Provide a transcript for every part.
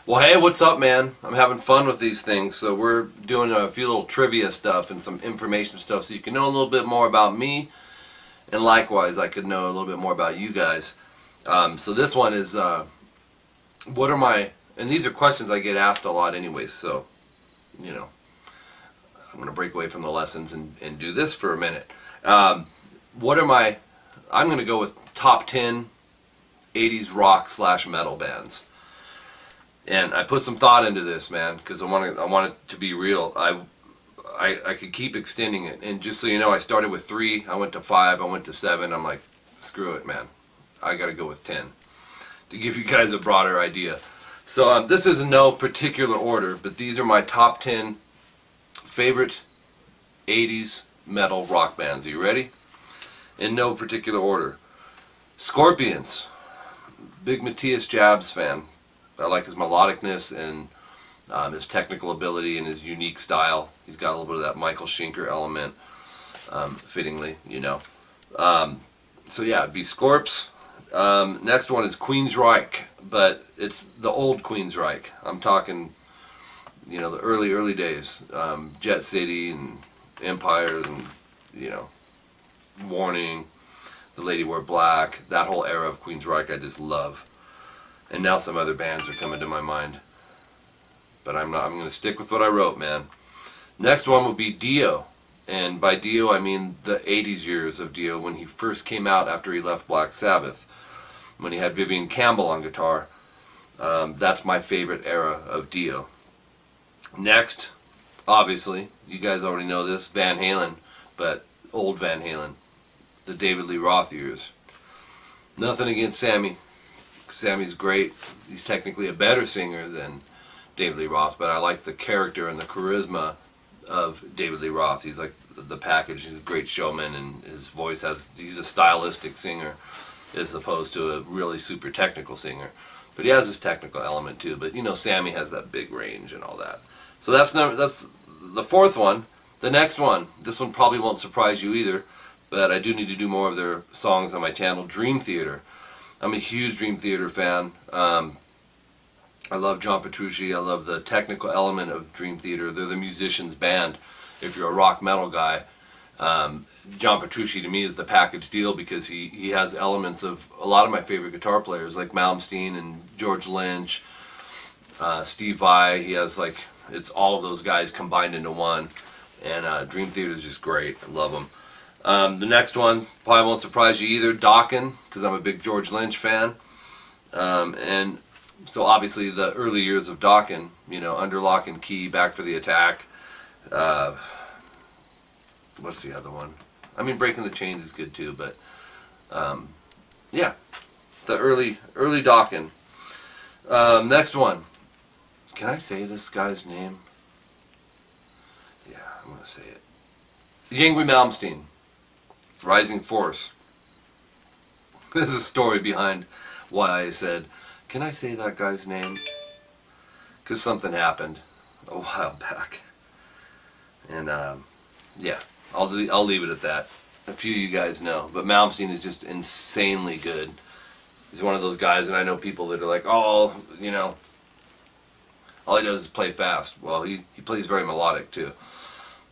Well, hey, what's up, man? I'm having fun with these things, so we're doing a few little trivia stuff and some information stuff so you can know a little bit more about me, and likewise I could know a little bit more about you guys. So this one is, what are my, and these are questions I get asked a lot anyways, so, you know, I'm going to break away from the lessons and do this for a minute. What are my, I'm going to go with top 10 80s rock / metal bands. And I put some thought into this, man, because I want it to be real. I could keep extending it, and just so you know, I started with 3, I went to 5, I went to 7. I'm like, screw it, man. I got to go with 10 to give you guys a broader idea. So this is in no particular order, but these are my top 10 favorite 80s metal rock bands. Are you ready? In no particular order. Scorpions. Big Matthias Jabs fan. I like his melodicness and his technical ability and his unique style. He's got a little bit of that Michael Schenker element, fittingly, you know. So yeah, it'd be Scorps. Next one is Queensryche, but it's the old Queensryche. I'm talking, you know, the early days. Jet City and Empire and, you know, Warning, The Lady Wore Black, that whole era of Queensryche I just love. And now some other bands are coming to my mind. But I'm going to stick with what I wrote, man. Next one will be Dio. And by Dio I mean the 80s years of Dio, when he first came out after he left Black Sabbath. When he had Vivian Campbell on guitar. That's my favorite era of Dio. Next, obviously, you guys already know this, Van Halen. But old Van Halen. The David Lee Roth years. Nothing against Sammy. Sammy's great. He's technically a better singer than David Lee Roth, but I like the character and the charisma of David Lee Roth. He's like the package. He's a great showman, and his voice has, he's a stylistic singer as opposed to a really super technical singer. But he has his technical element too. But you know, Sammy has that big range and all that. So that's the fourth one. The next one, this one probably won't surprise you either, but I do need to do more of their songs on my channel. Dream Theater. I'm a huge Dream Theater fan. I love John Petrucci. I love the technical element of Dream Theater. They're the musician's band. If you're a rock metal guy, John Petrucci to me is the package deal, because he has elements of a lot of my favorite guitar players like Malmsteen and George Lynch, Steve Vai. He has, like, it's all of those guys combined into one. And Dream Theater is just great. I love them. The next one probably won't surprise you either, Dokken, because I'm a big George Lynch fan. And so obviously the early years of Dokken, you know, Under Lock and Key, Back for the Attack. What's the other one? I mean, Breaking the Chains is good too, but yeah, the early Dokken. Next one. Can I say this guy's name? Yeah, I'm going to say it. Yngwie Malmsteen. Rising Force. There's a story behind why I said, can I say that guy's name? Because something happened a while back. And yeah, I'll leave it at that. A few of you guys know, but Malmsteen is just insanely good. He's one of those guys, and I know people that are like, oh, you know, all he does is play fast. Well, he plays very melodic too.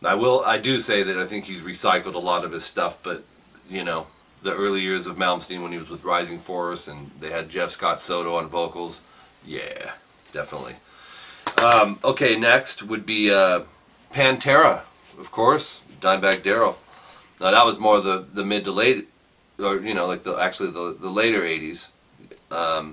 I do say that I think he's recycled a lot of his stuff, but, you know, the early years of Malmsteen when he was with Rising Force and they had Jeff Scott Soto on vocals, yeah, definitely. Okay, next would be Pantera, of course, Dimebag Darrell. Now that was more the mid to late, or, you know, like actually the later 80s. But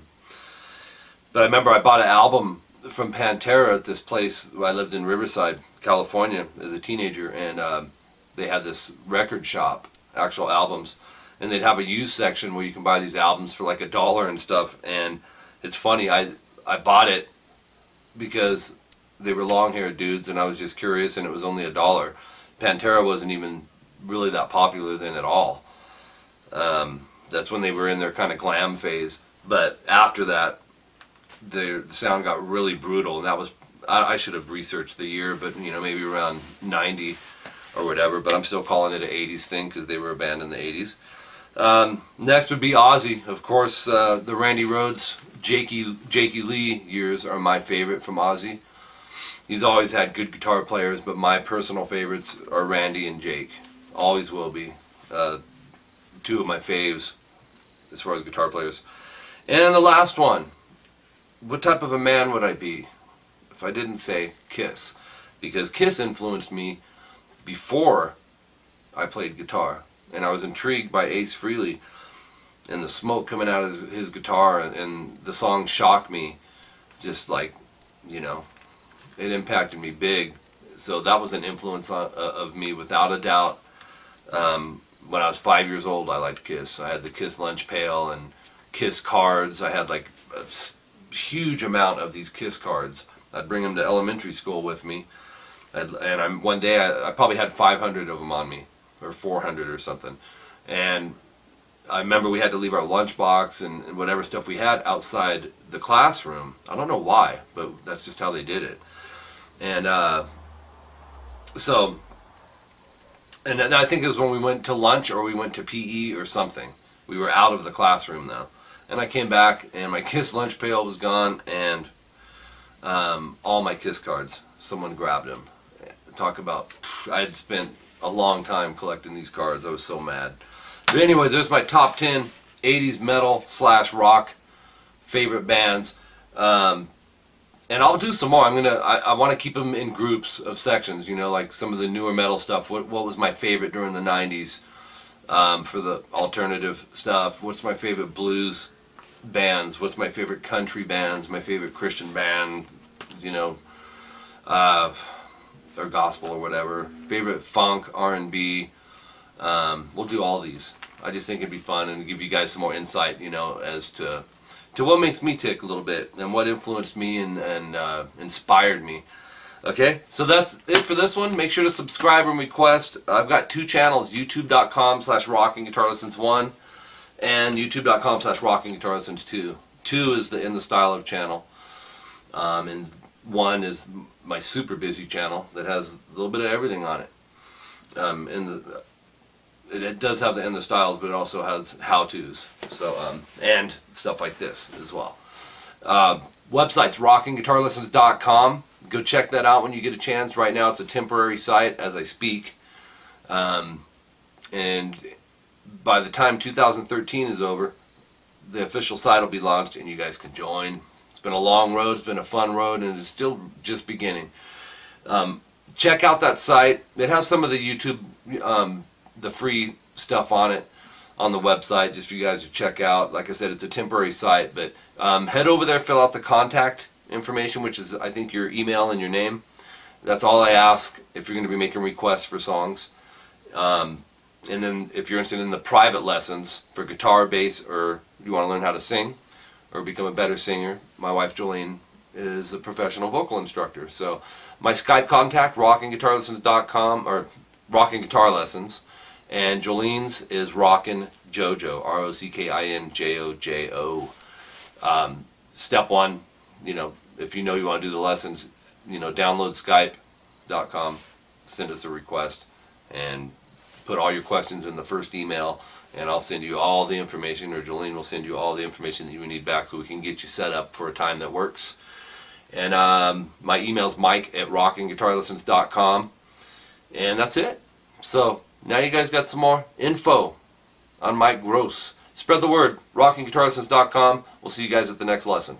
I remember I bought an album from Pantera at this place where I lived in Riverside, California as a teenager, and they had this record shop, actual albums, and they'd have a used section where you can buy these albums for like $1 and stuff. And it's funny, I bought it because they were long-haired dudes and I was just curious, and it was only $1. Pantera wasn't even really that popular then at all. That's when they were in their kind of glam phase, but after that the sound got really brutal, and that was, I should have researched the year, but you know, maybe around 90 or whatever, but I'm still calling it an 80s thing because they were a band in the 80s. Next would be Ozzy, of course, the Randy Rhoads Jakey Lee years are my favorite from Ozzy. He's always had good guitar players, but my personal favorites are Randy and Jake. Always will be. Two of my faves as far as guitar players. And the last one, what type of a man would I be if I didn't say Kiss? Because Kiss influenced me before I played guitar. And I was intrigued by Ace Frehley and the smoke coming out of his guitar, and the song Shock Me, just like, you know, it impacted me big. So that was an influence of me without a doubt. When I was 5 years old, I liked Kiss. I had the Kiss lunch pail and Kiss cards. I had like a huge amount of these Kiss cards. I'd bring them to elementary school with me. One day I probably had 500 of them on me, or 400 or something. And I remember we had to leave our lunchbox and whatever stuff we had outside the classroom. I don't know why, but that's just how they did it. And and I think it was when we went to lunch or we went to PE or something. We were out of the classroom now. And I came back and my Kiss lunch pail was gone, and all my Kiss cards. Someone grabbed them. Talk about, I had spent a long time collecting these cards. I was so mad. But anyways, there's my top 10 80s metal / rock favorite bands. And I'll do some more. I want to keep them in groups of sections, you know, like some of the newer metal stuff. What was my favorite during the 90s for the alternative stuff? What's my favorite blues bands? What's my favorite country bands? My favorite Christian band, you know, or gospel or whatever. Favorite funk, R&B. We'll do all these. I just think it'd be fun and give you guys some more insight, you know, as to what makes me tick a little bit and what influenced me and inspired me. Okay, so that's it for this one. Make sure to subscribe and request. I've got two channels, youtube.com/rockinguitarlessons1 and youtube.com/rockinguitarlessons2. 2 is the In the Style of channel, and 1 is my super busy channel that has a little bit of everything on it. It does have the In the Styles, but it also has how-tos, so and stuff like this as well. Website's rockinguitarlessons.com. Go check that out when you get a chance. Right now it's a temporary site as I speak, and by the time 2013 is over, the official site will be launched and you guys can join. It's been a long road, it's been a fun road, and it's still just beginning. Check out that site. It has some of the YouTube, the free stuff on it, on the website, just for you guys to check out. Like I said, it's a temporary site, but head over there, fill out the contact information, which is, I think, your email and your name. That's all I ask if you're going to be making requests for songs. And then if you're interested in the private lessons for guitar, bass, or you want to learn how to sing or become a better singer, my wife Jolene is a professional vocal instructor. So my Skype contact, rockinguitarlessons.com, or Rockin' Guitar Lessons, and Jolene's is Rockin' Jojo, ROCKINJOJO. Step 1, you know, if you know you want to do the lessons, you know, download Skype.com, send us a request, and put all your questions in the first email, and I'll send you all the information, or Jolene will send you all the information that you need back so we can get you set up for a time that works. And my email's mike@rockinguitarlessons.com, and that's it. So now you guys got some more info on Mike Gross. Spread the word, rockinguitarlessons.com. We'll see you guys at the next lesson.